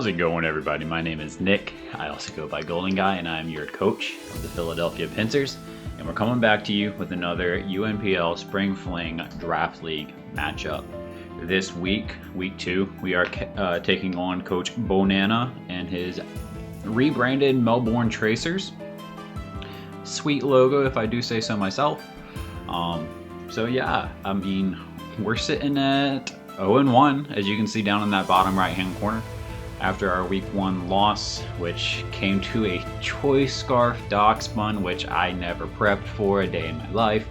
How's it going, everybody? My name is Nick. I also go by Golden Guy, and I'm your coach of the Philadelphia Pincers. And we're coming back to you with another UNPL Spring Fling Draft League matchup. This week, week 2, we are taking on Coach Bonanna and his rebranded Melbourne Tracers. Sweet logo, if I do say so myself. So yeah, I mean, we're sitting at 0-1, as you can see down in that bottom right-hand corner, after our week 1 loss, which came to a choice scarf dock spun, which I never prepped for a day in my life,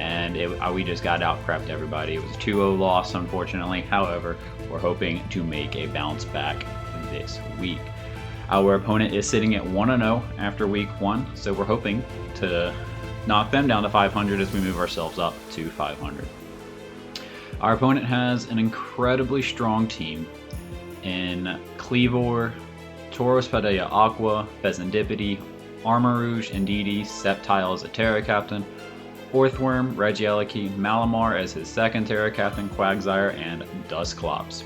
and we just got out prepped, everybody. It was a 2-0 loss, unfortunately. However, we're hoping to make a bounce back this week. Our opponent is sitting at 1-0 after week 1, so we're hoping to knock them down to 500 as we move ourselves up to 500. Our opponent has an incredibly strong team in Cleavor, Tauros Padilla Aqua, Bezendipity, Armor Rouge, Indeedee, Sceptile as a Terra Captain, Orthworm, Regieleki, Malamar as his second Terra Captain, Quagsire, and Dusclops.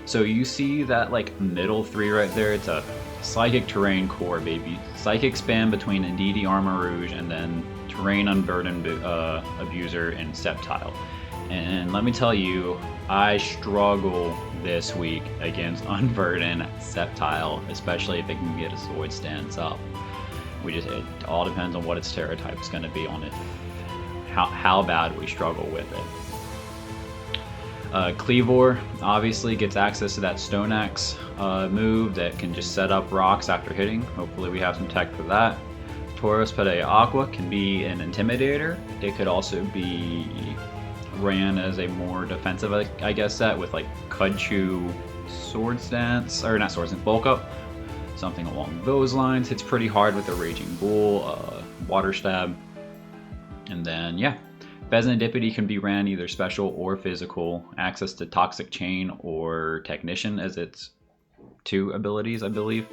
So you see that like middle 3 right there, it's a Psychic Terrain core, baby. Psychic spam between Indeedee, Armor Rouge, and then Terrain Unburdened Abuser and Sceptile. And let me tell you, I struggle this week against Unburdened Sceptile, especially if it can get a sword stance up. It all depends on what its Terra type is going to be on it, how bad we struggle with it. Cleavor obviously gets access to that Stone Axe move that can just set up rocks after hitting. Hopefully we have some tech for that. Tauros Padilla Aqua can be an Intimidator. It could also be ran as a more defensive, I guess, set with like Kudchu Sword Stance, or not Sword Stance, Bulk Up, something along those lines. Hits pretty hard with the Raging Bull, Water Stab, and then yeah, Bezendipity can be ran either special or physical. Access to Toxic Chain or Technician as its 2 abilities, I believe.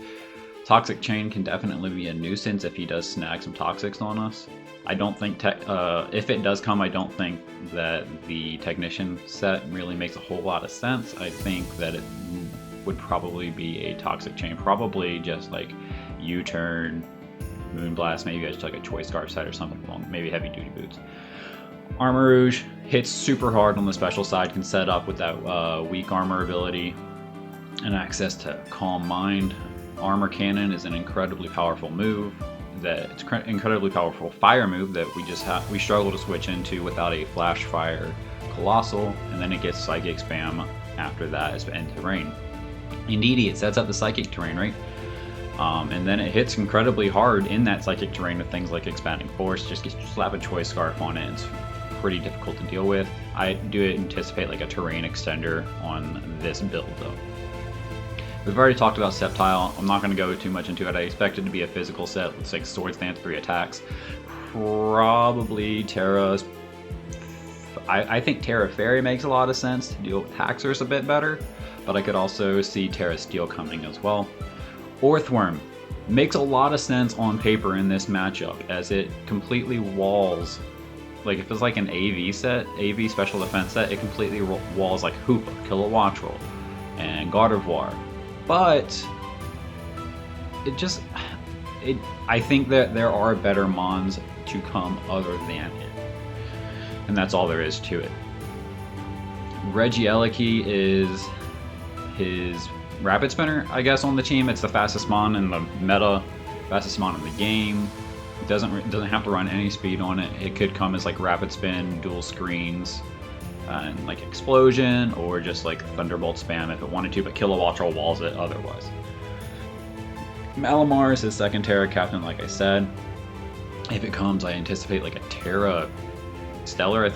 Toxic Chain can definitely be a nuisance if he does snag some toxics on us. I don't think, if it does come, I don't think that the Technician set really makes a whole lot of sense. I think that it would probably be a Toxic Chain, probably just like U-Turn, Moonblast, maybe just like a Choice Scarf set or something along, maybe Heavy Duty Boots. Armor Rouge hits super hard on the special side, can set up with that weak armor ability and access to Calm Mind. Armor Cannon is an incredibly powerful move. It's incredibly powerful fire move that we struggle to switch into without a Flash Fire Colossal, and then it gets Psychic Spam after that as End Terrain. Indeedee, it sets up the Psychic Terrain, right? And then it hits incredibly hard in that Psychic Terrain with things like Expanding Force. Just slap a Choice Scarf on it. It's pretty difficult to deal with. I do anticipate like a Terrain Extender on this build though. We've already talked about Sceptile. I'm not going to go too much into it. I expect it to be a physical set with like Sword Stance, 3 attacks. Probably Terra's. I think Terra Fairy makes a lot of sense to deal with Haxorus a bit better, but I could also see Terra Steel coming as well. Orthworm makes a lot of sense on paper in this matchup, as it completely walls, like if it's like an AV set, AV special defense set, it completely walls like Hoopa, Kilowattrel, and Gardevoir. But I think that there are better mons to come other than it, and that's all there is to it. Regieleki is his Rapid Spinner, I guess, on the team. It's the fastest mon in the meta, fastest mon in the game. It doesn't have to run any speed on it. It could come as like Rapid Spin, dual screens, and like Explosion, or just like Thunderbolt spam if it wanted to, but Kilowattrel walls it otherwise. Malamar is his second Terra Captain, like I said. If it comes, I anticipate like a Terra Stellar, a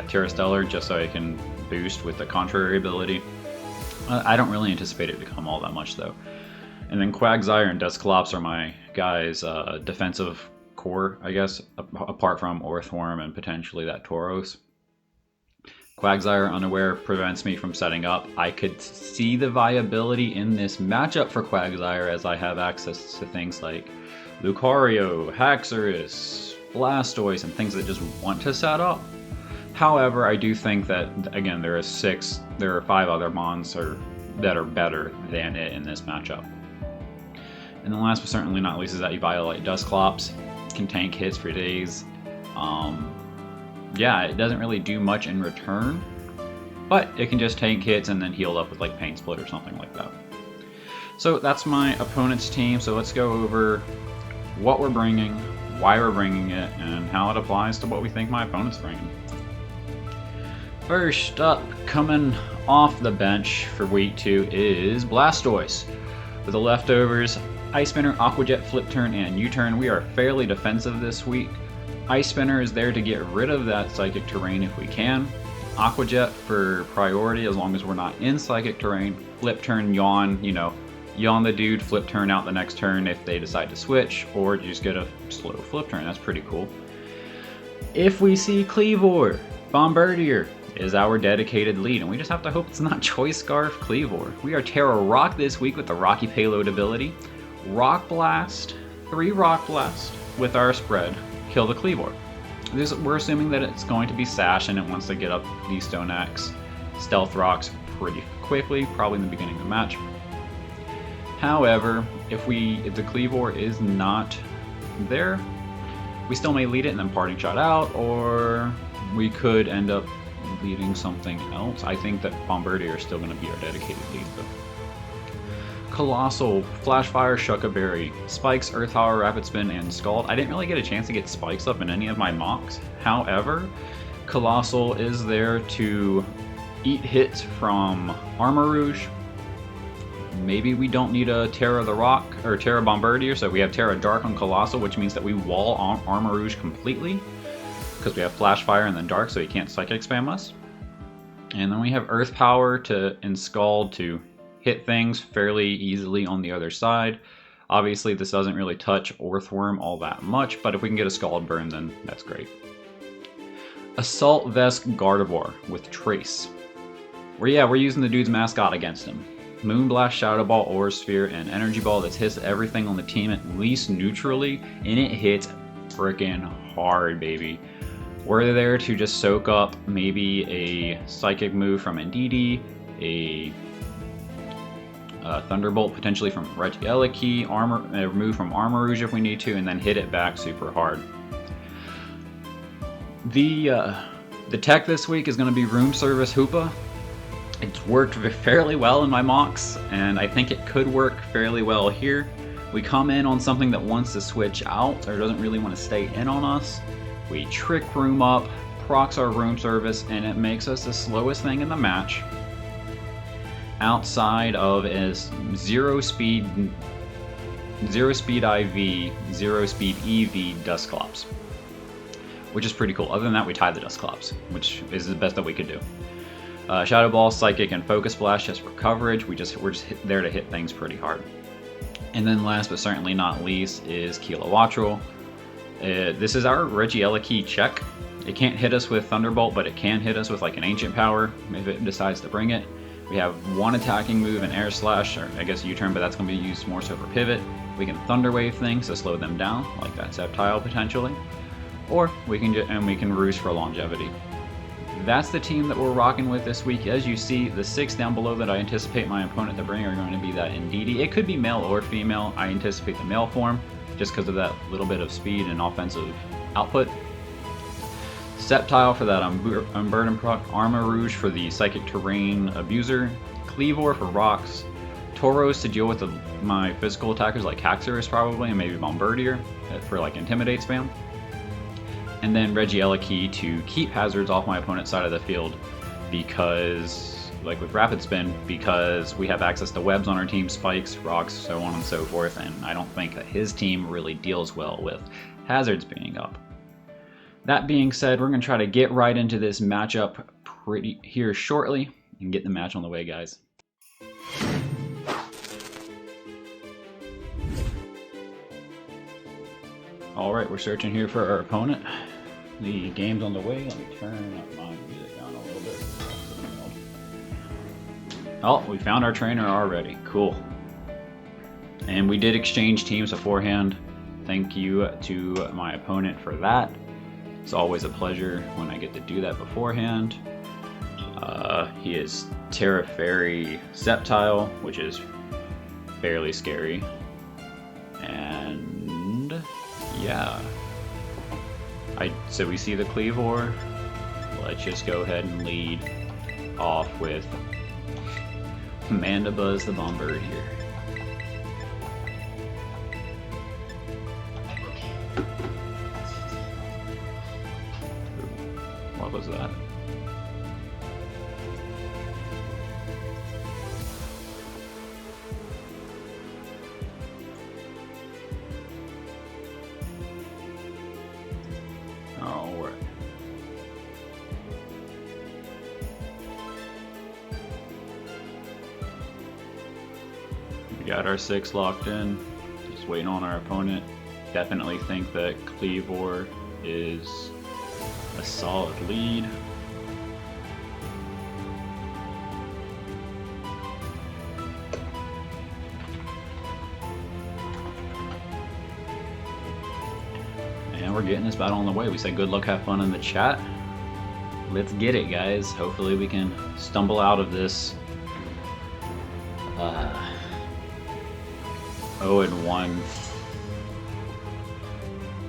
Terra Stellar, just so I can boost with the contrary ability. I don't really anticipate it to come all that much though. And then Quagsire and Dusclops are my guys' defensive core, I guess, apart from Orthworm and potentially that Tauros. Quagsire Unaware prevents me from setting up. I could see the viability in this matchup for Quagsire, as I have access to things like Lucario, Haxorus, Blastoise, and things that just want to set up. However, I do think that, again, there are 5 other mons, or that are better than it in this matchup. And then last but certainly not least is that Eviolite Dusclops. Can tank hits for days. Yeah, it doesn't really do much in return, but it can just tank hits and then heal up with like Pain Split or something like that. So that's my opponent's team. So let's go over what we're bringing, why we're bringing it, and how it applies to what we think my opponent's bringing. First up, coming off the bench for week 2 is Blastoise. With the leftovers, Ice Spinner, Aqua Jet, Flip Turn, and U-Turn. We are fairly defensive this week. Ice Spinner is there to get rid of that Psychic Terrain if we can. Aqua Jet for priority as long as we're not in Psychic Terrain. Flip Turn, Yawn, yawn the dude, Flip Turn out the next turn if they decide to switch, or just get a slow Flip Turn. That's pretty cool. If we see Kleavor, Bombirdier is our dedicated lead, and we just have to hope it's not Choice Scarf Kleavor. We are Terra Rock this week with the Rocky Payload ability. Rock Blast, 3 Rock Blast with our spread, kill the Kleavor. We're assuming that it's going to be Sash and it wants to get up these Stone Axe Stealth Rocks pretty quickly, probably in the beginning of the match. However, if the Kleavor is not there, we still may lead it and then Parting Shot out, or we could end up leading something else. I think that Bombirdier is still going to be our dedicated lead though. Colossal, Flash Fire, Shucka Berry, Spikes, Earth Power, Rapid Spin, and Scald. I didn't really get a chance to get Spikes up in any of my mocks. However, Colossal is there to eat hits from Armor Rouge. Maybe we don't need a Terra the Rock or Terra Bombirdier, so we have Terra Dark on Colossal, which means that we wall on Armor Rouge completely because we have Flash Fire and then Dark, so he can't Psychic Spam us. And then we have Earth Power and Scald to hit things fairly easily on the other side. Obviously, this doesn't really touch Earthworm all that much, but if we can get a Scald Burn, then that's great. Assault Vest Gardevoir with Trace. We're using the dude's mascot against him. Moonblast, Shadow Ball, Aura Sphere, and Energy Ball that hits everything on the team at least neutrally, and it hits freaking hard, baby. We're there to just soak up maybe a Psychic move from Indeedee, a Thunderbolt potentially from Regieleki, move from Armor Rouge if we need to, and then hit it back super hard. The tech this week is going to be Room Service Hoopa. It's worked fairly well in my mocks, and I think it could work fairly well here. We come in on something that wants to switch out or doesn't really want to stay in on us. We Trick Room up, procs our Room Service, and it makes us the slowest thing in the match. Outside of is 0 speed IV, 0 speed EV Dusclops, which is pretty cool. Other than that, we tie the Dusclops, which is the best that we could do. Shadow Ball, Psychic, and Focus Blast just for coverage. We're just there to hit things pretty hard. And then last but certainly not least is Kilowattrel. This is our Regieleki check. It can't hit us with Thunderbolt, but it can hit us with like an Ancient Power if it decides to bring it. We have one attacking move in Air Slash, or I guess U-Turn, but that's going to be used more so for pivot. We can Thunder Wave things to slow them down, like that Sceptile potentially. Or we can Roost for longevity. That's the team that we're rocking with this week. As you see, the 6 down below that I anticipate my opponent to bring are going to be that Indeedee. It could be male or female. I anticipate the male form, just because of that little bit of speed and offensive output. Sceptile for that Unburden proc, Armor Rouge for the Psychic Terrain Abuser, Kleavor for rocks, Tauros to deal with my physical attackers like Haxorus probably, and maybe Bombirdier for like Intimidate spam. And then Regieleki to keep hazards off my opponent's side of the field because, like with Rapid Spin, because we have access to webs on our team, spikes, rocks, so on and so forth, and I don't think that his team really deals well with hazards being up. That being said, we're going to try to get right into this matchup here shortly and get the match on the way, guys. Alright, we're searching here for our opponent. The game's on the way. Let me turn up my music down a little bit. Oh, we found our trainer already. Cool. And we did exchange teams beforehand. Thank you to my opponent for that. It's always a pleasure when I get to do that beforehand. He is Terra Fairy Sceptile, which is fairly scary. And yeah. So we see the Cleavor. Let's just go ahead and lead off with Mandibuzz the Bombardier. What was that? Alright. We got our 6 locked in. Just waiting on our opponent. Definitely think that Cleavor is a solid lead. And we're getting this battle on the way. We said good luck, have fun in the chat. Let's get it, guys. Hopefully we can stumble out of this 0-1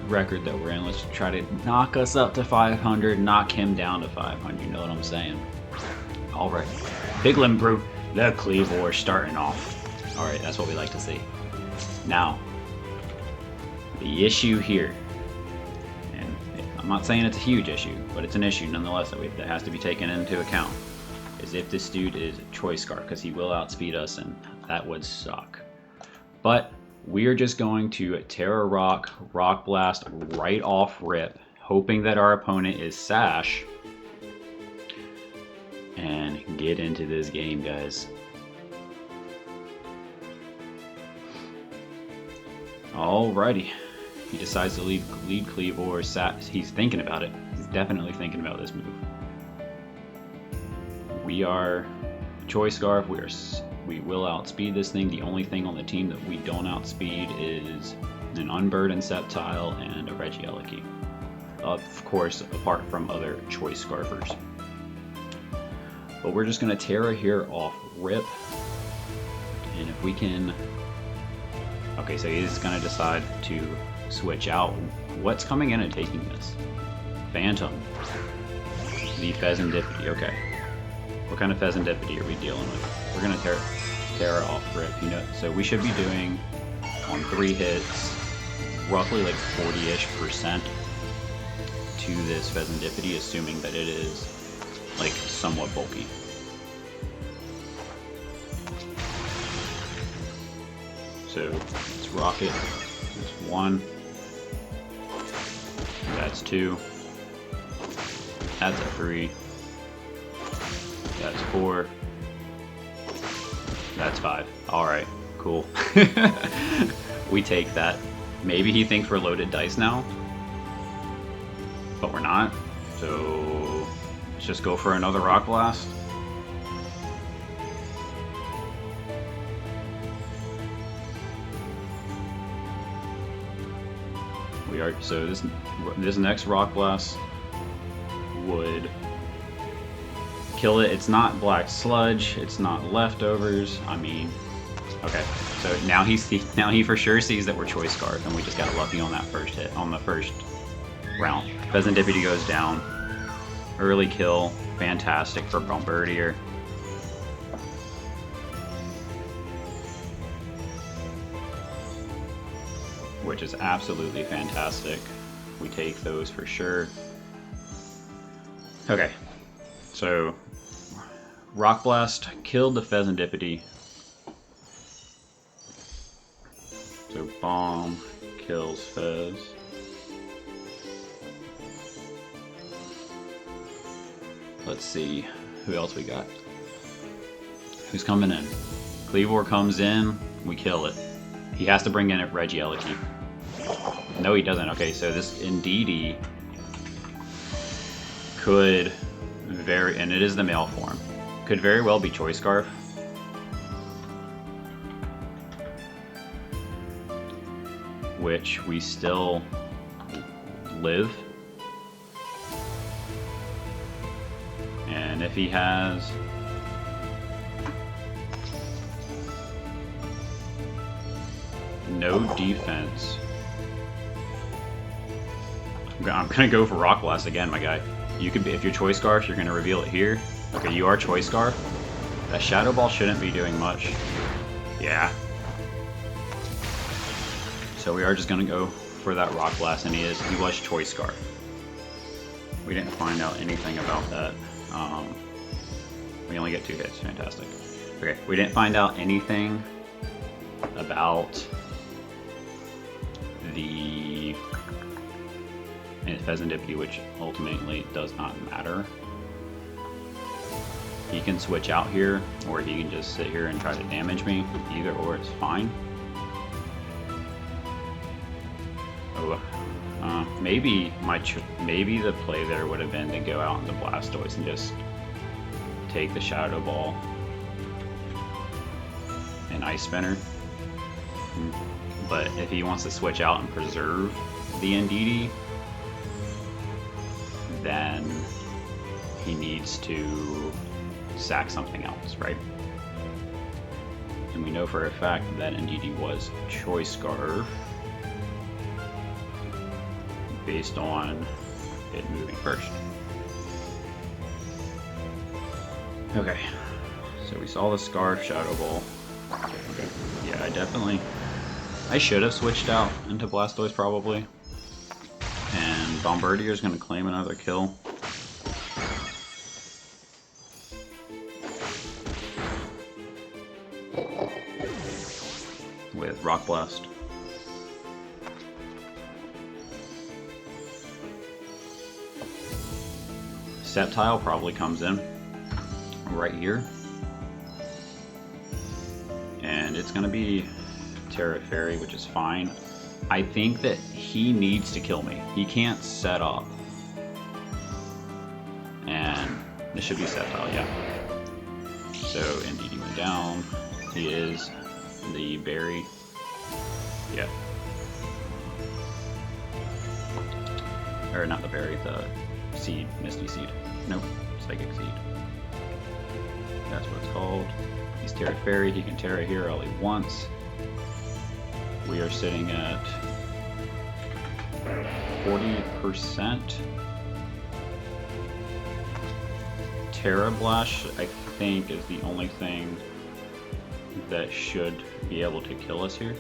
record that we're in. Let's try to knock us up to 500, knock him down to 500, you know what I'm saying? Alright, Big Limb Brute, the Cleavor starting off. Alright, that's what we like to see. Now, the issue here, and I'm not saying it's a huge issue, but it's an issue nonetheless that has to be taken into account, is if this dude is a Choice Scarf, because he will outspeed us, and that would suck. But we're just going to Terra Rock, Rock Blast right off rip, hoping that our opponent is Sash, and get into this game, guys. Alrighty. He decides to lead Cleavor. He's thinking about it. He's definitely thinking about this move. We are Choice Scarf. We will outspeed this thing. The only thing on the team that we don't outspeed is an Unburdened Sceptile and a Regieleki. Of course, apart from other Choice Scarfers. But we're just going to Terra here off rip. And if we can... Okay, so he's going to decide to switch out. What's coming in and taking this? Phantom. The Pheasantipity, okay. What kind of Pheasantipity are we dealing with? We're going to Terra off rip, you know. So we should be doing, on 3 hits, roughly like 40-ish% to this Pheasantipity, assuming that it is like somewhat bulky. So let's rock it. That's 1. That's 2. That's a 3. That's 4. That's 5. Alright, cool. We take that. Maybe he thinks we're loaded dice now, but we're not. So let's just go for another Rock Blast. We are, so this next Rock Blast would kill it. It's not Black Sludge, it's not Leftovers. I mean, okay. So now he for sure sees that we're Choice Scarf, and we just got lucky on that first hit, on the first round. Pheasantipity goes down. Early kill, fantastic for Bombardier. Which is absolutely fantastic. We take those for sure. Okay, so Rock Blast killed the Pheasantipity. So Bomb kills Fez. Let's see who else we got. Who's coming in? Cleavor comes in, we kill it. He has to bring in a Regieleki. No, he doesn't. Okay, so this Indeedee could and it is the male form, could very well be Choice Scarf. Which we still live. And And if he has no defense, I'm gonna go for Rock Blast again, my guy. You could be, if you're Choice Scarf, you're gonna reveal it here. Okay, you are Choice Scarf. That Shadow Ball shouldn't be doing much. Yeah. So we are just gonna go for that Rock Blast, and he was Choice Scarf. We didn't find out anything about that. We only get 2 hits, fantastic. Okay, we didn't find out anything about the Pheasantipede, which ultimately does not matter. He can switch out here, or he can just sit here and try to damage me. Either or is fine. Oh, maybe the play there would have been to go out into Blastoise and just take the Shadow Ball and Ice Spinner. But if he wants to switch out and preserve the Indeedee, then he needs to sack something else, right? And we know for a fact that Indeedee was Choice Scarf based on it moving first. Okay, so we saw the Scarf Shadow Ball. Okay, yeah, I should have switched out into Blastoise probably. And Bombirdier is going to claim another kill. With Rock Blast. Sceptile probably comes in right here. And it's going to be Terra Fairy, which is fine. I think that he needs to kill me. He can't set up. And this should be Sceptile, yeah. So Indeedee went down. He is the berry. Yeah. Or not the berry, the seed, Misty Seed. Nope, Psychic Seed. That's what it's called. He's Terra Fairy, he can Terra here all he wants. We are sitting at 40%. Terra Blast, I think, is the only thing that should be able to kill us here.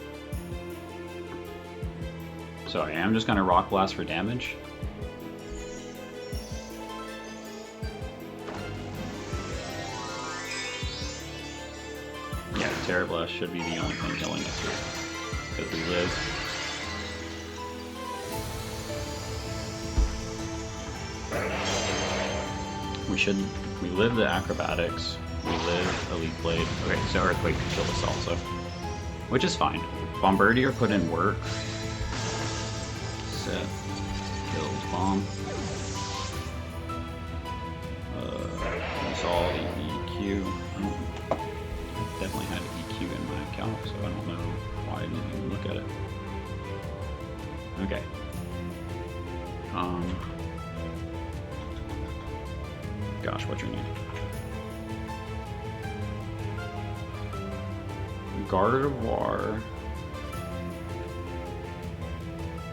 So I am just going to Rock Blast for damage. Yeah, Terra Blast should be the only thing killing us here. Because we live. We live the Acrobatics. We live Elite Blade. Okay, so Earthquake could kill us also. Which is fine. Bombirdier put in work. Set. Kills Bomb. We saw the EQ. I definitely had EQ in my account, so I don't know why I didn't even look at it. Okay. Gosh, what's your name? Gardevoir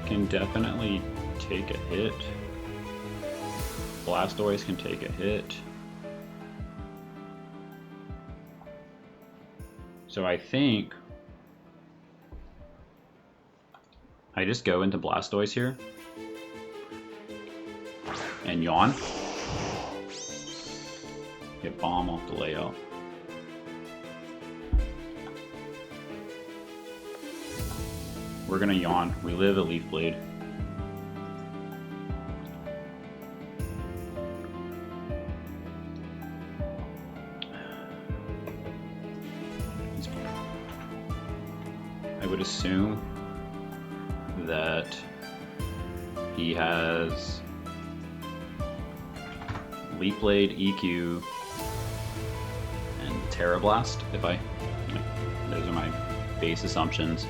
can definitely take a hit. Blastoise can take a hit. So I think I just go into Blastoise here and yawn. Get Bomb off the layout. We're gonna yawn. We live a Leaf Blade. I would assume that he has Leaf Blade, EQ, and Terra Blast. Those are my base assumptions.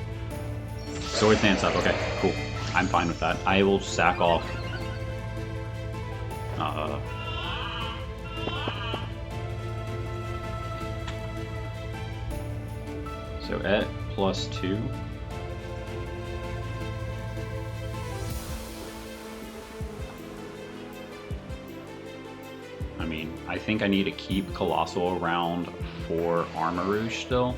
Sword Dance up, okay, cool. I'm fine with that. I will sack off So at +2. I mean, I think I need to keep Colossal around for Armor Rouge still.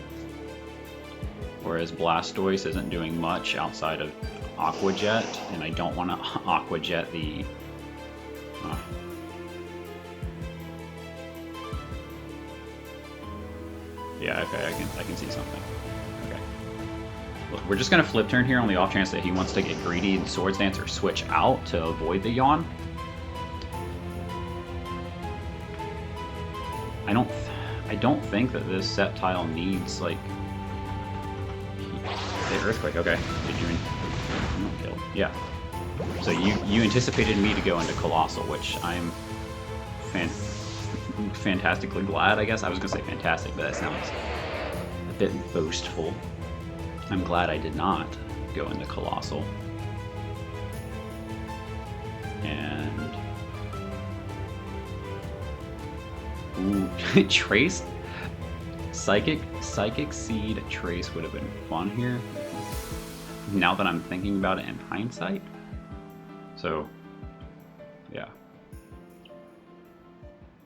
Whereas Blastoise isn't doing much outside of Aqua Jet, and I don't want to Aqua Jet the... Yeah, okay, I can see something. Okay. Look, we're just going to flip turn here on the off chance that he wants to get greedy and Swords Dance or switch out to avoid the yawn. I don't think that this Sceptile needs, like... The Earthquake, okay. Did you... kill? Yeah. So you anticipated me to go into Colossal, which I'm fantastically glad, I guess. I was going to say fantastic, but that sounds a bit boastful. I'm glad I did not go into Colossal. And... Ooh, Trace? Psychic Seed Trace would have been fun here. Now that I'm thinking about it in hindsight. So, yeah.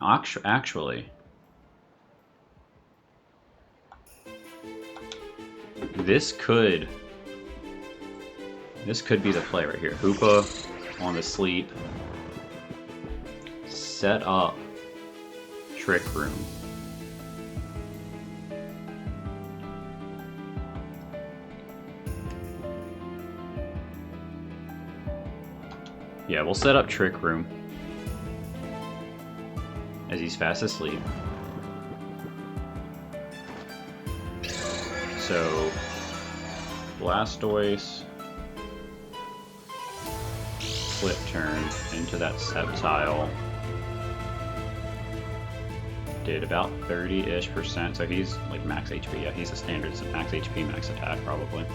Actually, this could be the play right here. Hoopa on the sleep. Set up Trick Room. Yeah, we'll set up Trick Room as he's fast asleep. So, Blastoise, flip turn into that Sceptile. Did about 30-ish%, so he's like max HP. Yeah, he's a standard max HP, max attack probably.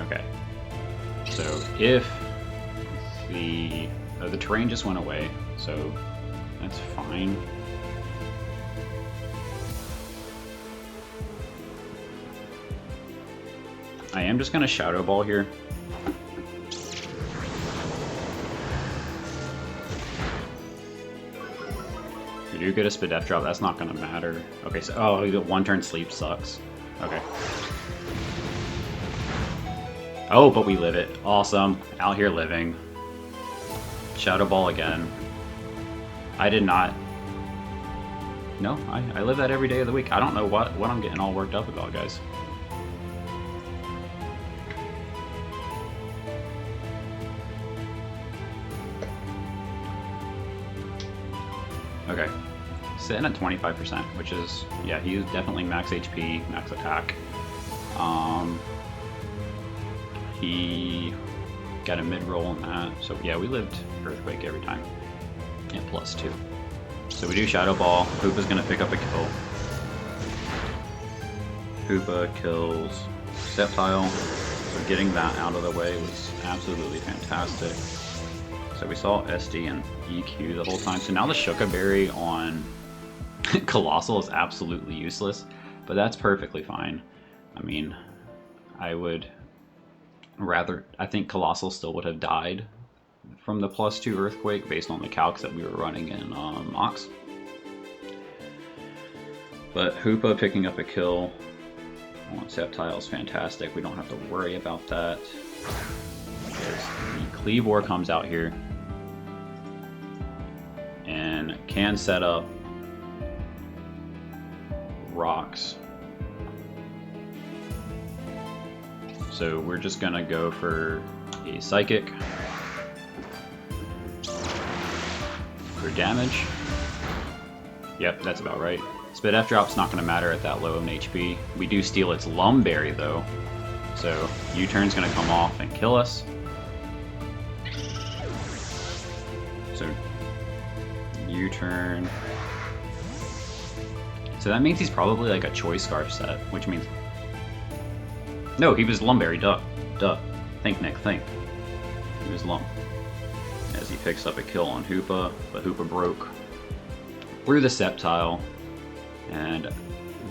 Okay. So if the terrain just went away, so that's fine. I am just gonna Shadow Ball here. If you do get a Spadef drop, that's not gonna matter. Okay, so the one turn sleep sucks. Okay. Oh, but we live it. Awesome. Out here living. Shadow Ball again. I did not... No, I live that every day of the week. I don't know what I'm getting all worked up about, guys. Okay. Sitting at 25%, which is... Yeah, he's definitely max HP, max attack. He got a mid-roll on that. So yeah, we lived Earthquake every time. And +2. So we do Shadow Ball. Hoopa's gonna pick up a kill. Hoopa kills Sceptile. So getting that out of the way was absolutely fantastic. So we saw SD and EQ the whole time. So now the Shuka Berry on Colossal is absolutely useless. But that's perfectly fine. I mean, I think Colossal still would have died from the +2 Earthquake based on the calcs that we were running in Mox. But Hoopa picking up a kill on Sceptile is fantastic. We don't have to worry about that. The Cleavor comes out here and can set up rocks. So we're just gonna go for a Psychic for damage. Yep, that's about right. Spadef drop's not gonna matter at that low of an HP. We do steal its Lumberry though, so U-turn's gonna come off and kill us. So U-turn. So that means he's probably like a Choice Scarf set, which means... No, he was Lumberry, duh. Think, Nick, think. He was Lum. As he picks up a kill on Hoopa, but Hoopa broke through the Sceptile, and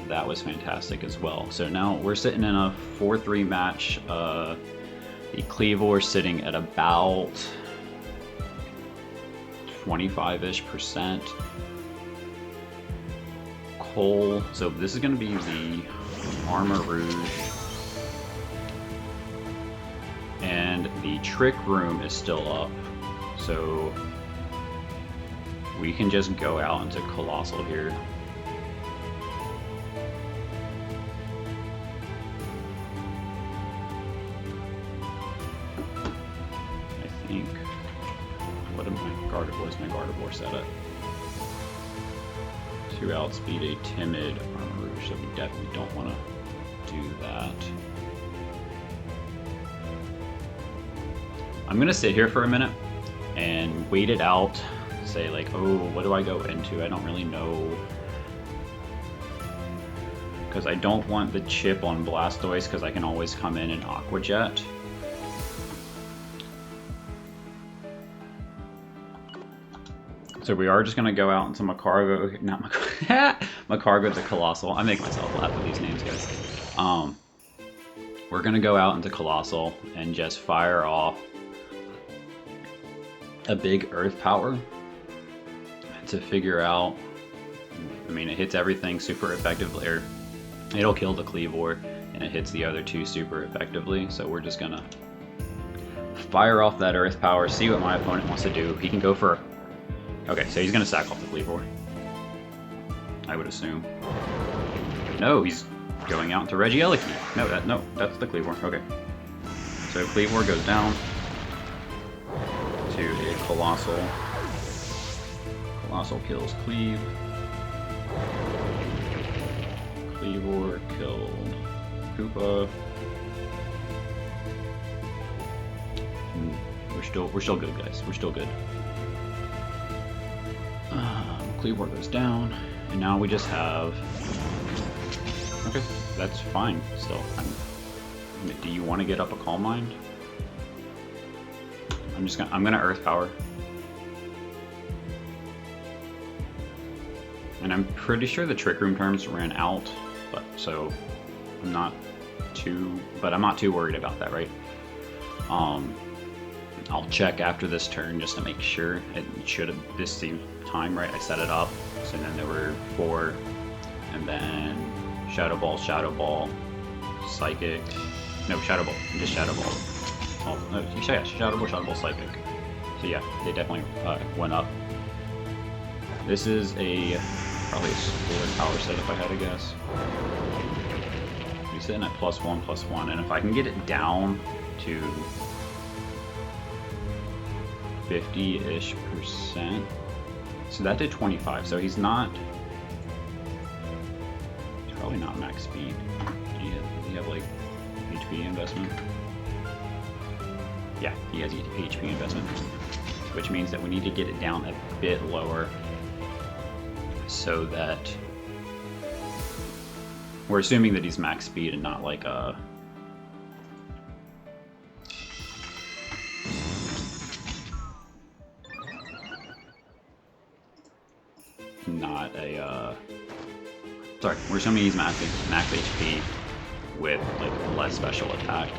That was fantastic as well. So now we're sitting in a 4-3 match. The Cleavor sitting at about 25-ish%. Cole, so this is going to be the Armor Rouge. And the Trick Room is still up. So we can just go out into Colossal here. I think, what am I, where's my Gardevoir set at? To outspeed a timid Armor Rouge, so we definitely don't want to do that. I'm gonna sit here for a minute and wait it out. Say like, oh, what do I go into? I don't really know. Because I don't want the chip on Blastoise because I can always come in and Aqua Jet. So we are just going to go out into Macargo, not Macargo, Macargo the Colossal. I make myself laugh with these names, guys. We're going to go out into Colossal and just fire off a big Earth Power to figure out, I mean, it hits everything super effectively, or it'll kill the Cleavor, and it hits the other two super effectively, so we're just gonna fire off that Earth Power, see what my opponent wants to do. He can go for, okay, so he's gonna sack off the Cleavor, I would assume. No, he's going out into Regieleki. No, that's the Cleavor, okay. So Cleavor goes down to a Colossal. Colossal kills Cleave. Cleavor killed Koopa. We're still good, guys. We're still good. Cleavor goes down, and now we just have. Okay, that's fine. Still, do you want to get up a Calm Mind? I'm gonna Earth Power. And I'm pretty sure the Trick Room terms ran out, but so I'm not too worried about that, right? I'll check after this turn just to make sure. It should have this same time, right? I set it up, so then there were 4, and then Shadow Ball, Psychic. No, Shadow Ball, just Shadow Ball. Oh, no, yeah, Shadow Ball, Psychic. So yeah, they definitely went up. This is probably a Sword Power set if I had to guess. We're sitting at +1/+1, and if I can get it down to 50-ish%, so that did 25. So he's probably not max speed. Does he have like HP investment? Yeah, he has HP investment, which means that we need to get it down a bit lower so that we're assuming that he's max speed and not like a sorry, we're assuming he's max HP with like less special attack.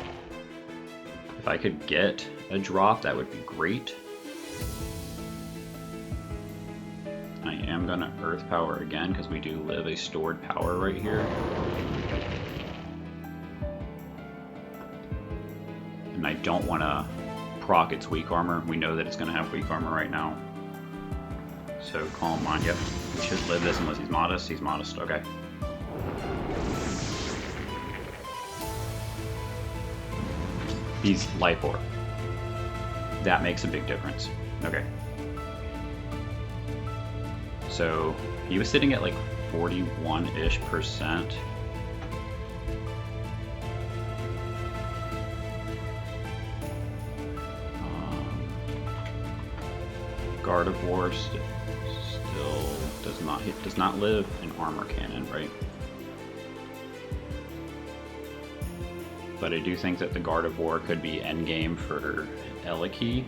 If I could get a drop, that would be great. I am gonna Earth Power again because we do live a stored power right here. And I don't want to proc its weak armor. We know that it's going to have weak armor right now. So Calm Mind, yep. We should live this unless he's modest. He's modest, okay. He's Life Orb. That makes a big difference. Okay. So he was sitting at like 41-ish%. Gardevoir still does not live in Armor Cannon, right? But I do think that the Gardevoir could be endgame for Eleki.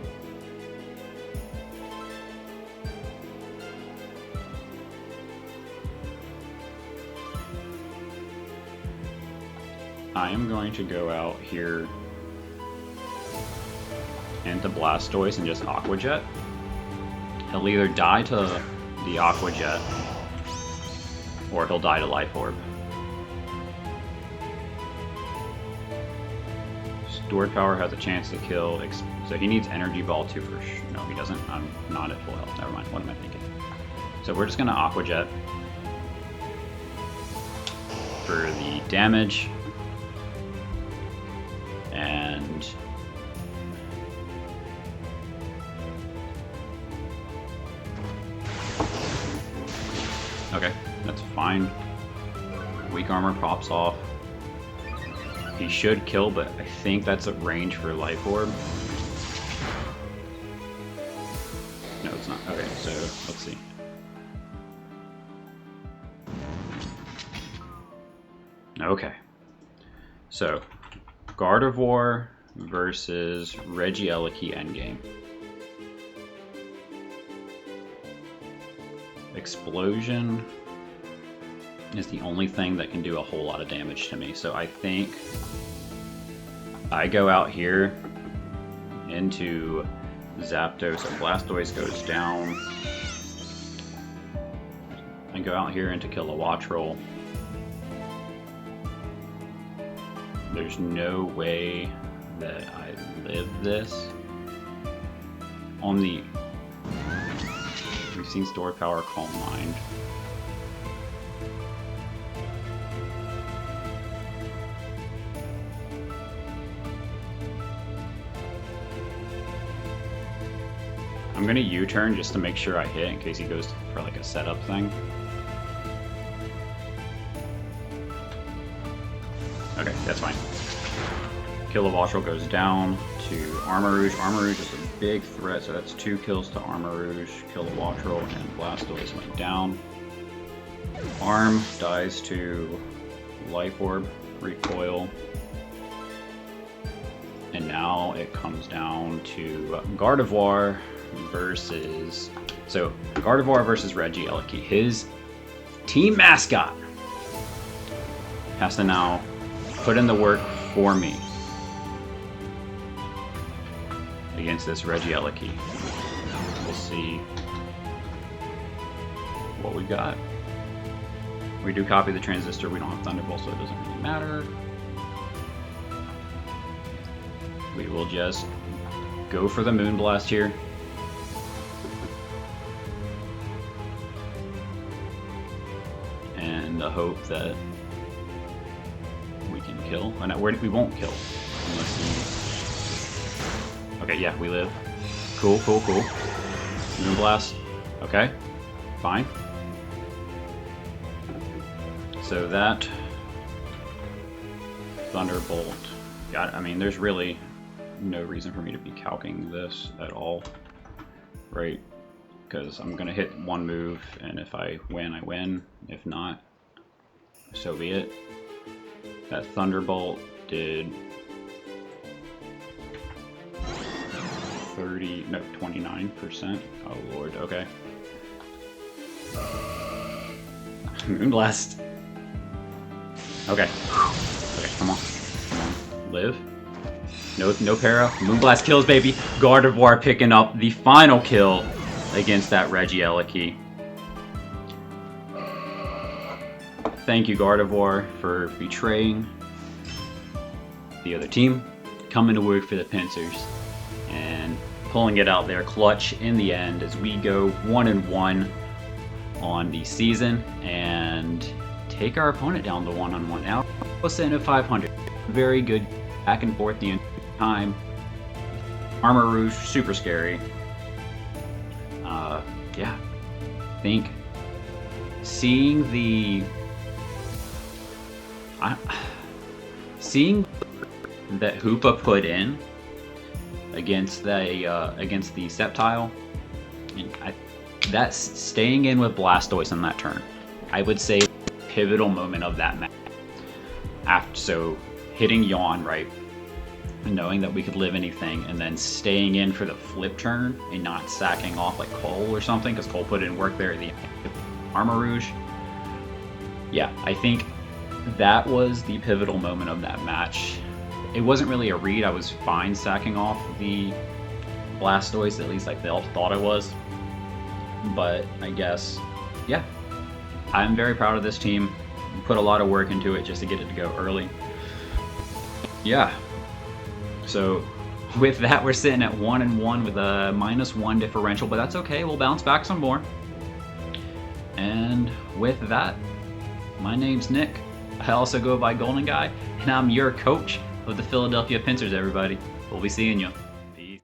I am going to go out here into Blastoise and just Aqua Jet. He'll either die to the Aqua Jet, or he'll die to Life Orb. Stored Power has a chance to kill, so he needs Energy Ball too for sure. No, he doesn't. I'm not at full health. Never mind. What am I thinking? So we're just gonna Aqua Jet for the damage, and okay, that's fine. Weak Armor pops off. He should kill, but I think that's a range for Life Orb. No, it's not. Okay, so let's see. Okay. So, Gardevoir versus Regieleki endgame. Explosion is the only thing that can do a whole lot of damage to me. So I think I go out here into Zapdos, so Blastoise goes down. I go out here into Kilowattrel. There's no way that I live this. On the... We've seen Stored Power, Calm Mind. I'm gonna U-turn just to make sure I hit in case he goes for like a setup thing. Okay, that's fine. Kilowattrel goes down to Armarouge. Armarouge is a big threat, so that's 2 kills to Armarouge. Kilowattrel and Blastoise went down. Arm dies to Life Orb, Recoil. And now it comes down to Gardevoir versus... So, Gardevoir versus Regieleki. His team mascot has to now put in the work for me against this Regieleki. We'll see what we got. We do copy the Transistor. We don't have Thunderbolt, so it doesn't really matter. We will just go for the Moonblast here. And hope that we can kill. Oh, no, we won't kill. Unless we... Okay, yeah, we live. Cool, cool, cool. Moonblast. Okay, fine. So that Thunderbolt. I mean, there's really no reason for me to be calcing this at all, right? Because I'm gonna hit one move, and if I win, I win. If not, so be it. That Thunderbolt did 29%. Oh lord, okay. Moonblast. Okay. Okay, come on. Come on. Live. No para. Moonblast kills, baby. Gardevoir picking up the final kill against that Regieleki. Thank you, Gardevoir, for betraying the other team, coming to work for the Pincers, and pulling it out there clutch in the end as we go 1-1 on the season and take our opponent down to 1-1. Now, we're sitting at 500. Very good back and forth the entire time. Armarouge, super scary. Yeah, I think seeing that Hoopa put in against the Sceptile, and that's staying in with Blastoise in that turn. I would say pivotal moment of that match. So hitting Yawn right, and knowing that we could live anything, and then staying in for the flip turn and not sacking off like Cole or something, because Cole put in work there at the Armarouge. Yeah, I think that was the pivotal moment of that match. It wasn't really a read. I was fine sacking off the Blastoise, at least I thought I was. But I guess, yeah, I'm very proud of this team. Put a lot of work into it just to get it to go early. Yeah. So with that, we're sitting at 1-1 with a -1 differential, but that's okay. We'll bounce back some more. And with that, my name's Nick. I also go by Golden Guy, and I'm your coach of the Philadelphia Pincers, everybody. We'll be seeing you.